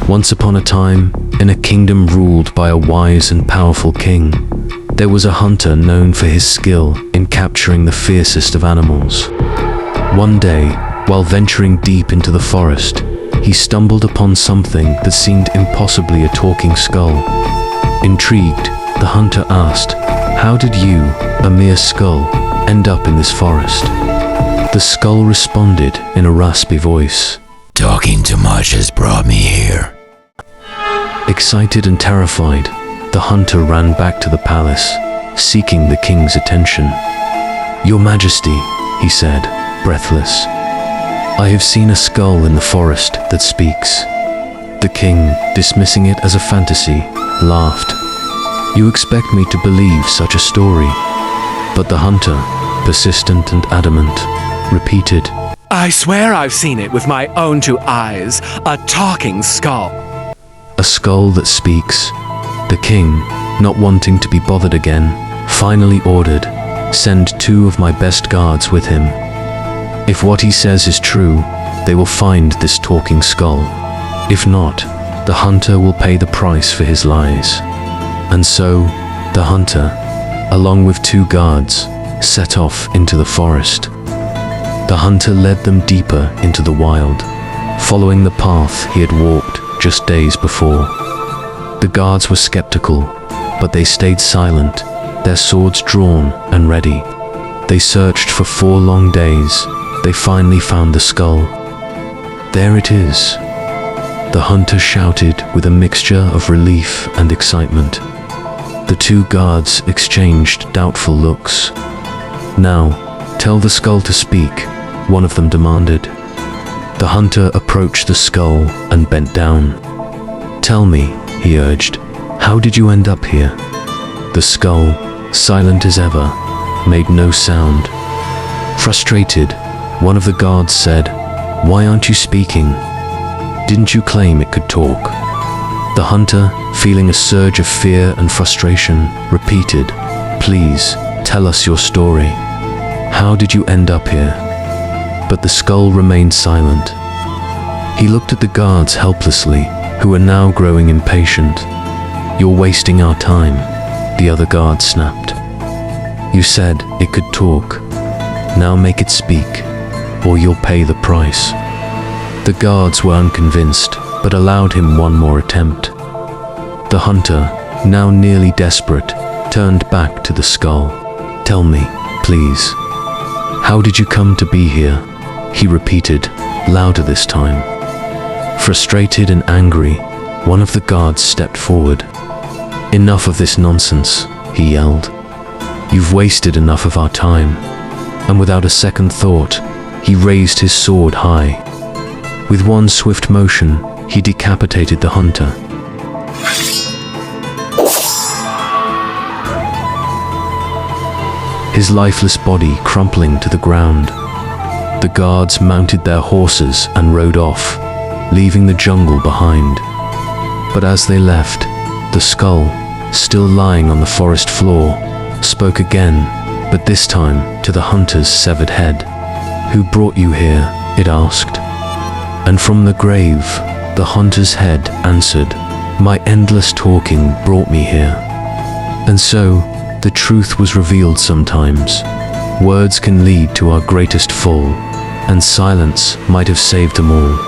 Once upon a time, in a kingdom ruled by a wise and powerful king, there was a hunter known for his skill in capturing the fiercest of animals. One day, while venturing deep into the forest, he stumbled upon something that seemed impossibly a talking skull. Intrigued, the hunter asked, "How did you, a mere skull, end up in this forest?" The skull responded in a raspy voice, "Talking too much has brought me here." Excited and terrified, the hunter ran back to the palace, seeking the king's attention. "Your Majesty," he said, breathless, "I have seen a skull in the forest that speaks." The king, dismissing it as a fantasy, laughed. "You expect me to believe such a story?" But the hunter, persistent and adamant, repeated, "I swear I've seen it with my own two eyes, a talking skull." "A skull that speaks." The king, not wanting to be bothered again, finally ordered, "Send 2 of my best guards with him. If what he says is true, they will find this talking skull. If not, the hunter will pay the price for his lies." And so, the hunter, along with 2 guards, set off into the forest. The hunter led them deeper into the wild, following the path he had walked just days before. The guards were skeptical, but they stayed silent, their swords drawn and ready. They searched for 4 long days. They finally found the skull. "There it is," the hunter shouted with a mixture of relief and excitement. The 2 guards exchanged doubtful looks. "Now, tell the skull to speak," one of them demanded. The hunter approached the skull and bent down. "Tell me," he urged, "how did you end up here?" The skull, silent as ever, made no sound. Frustrated, one of the guards said, "Why aren't you speaking? Didn't you claim it could talk?" The hunter, feeling a surge of fear and frustration, repeated, "Please, tell us your story. How did you end up here?" But the skull remained silent. He looked at the guards helplessly, who were now growing impatient. "You're wasting our time," the other guard snapped. "You said it could talk. Now make it speak, or you'll pay the price." The guards were unconvinced, but allowed him one more attempt. The hunter, now nearly desperate, turned back to the skull. "Tell me, please. How did you come to be here?" he repeated, louder this time. Frustrated and angry, one of the guards stepped forward. "Enough of this nonsense," he yelled. "You've wasted enough of our time." And without a second thought, he raised his sword high. With one swift motion, he decapitated the hunter. His lifeless body crumpling to the ground. The guards mounted their horses and rode off, leaving the jungle behind. But as they left, the skull, still lying on the forest floor, spoke again, but this time to the hunter's severed head. "Who brought you here?" it asked. And from the grave, the hunter's head answered, "My endless talking brought me here." And so, the truth was revealed sometimes. Words can lead to our greatest fall, and silence might have saved them all.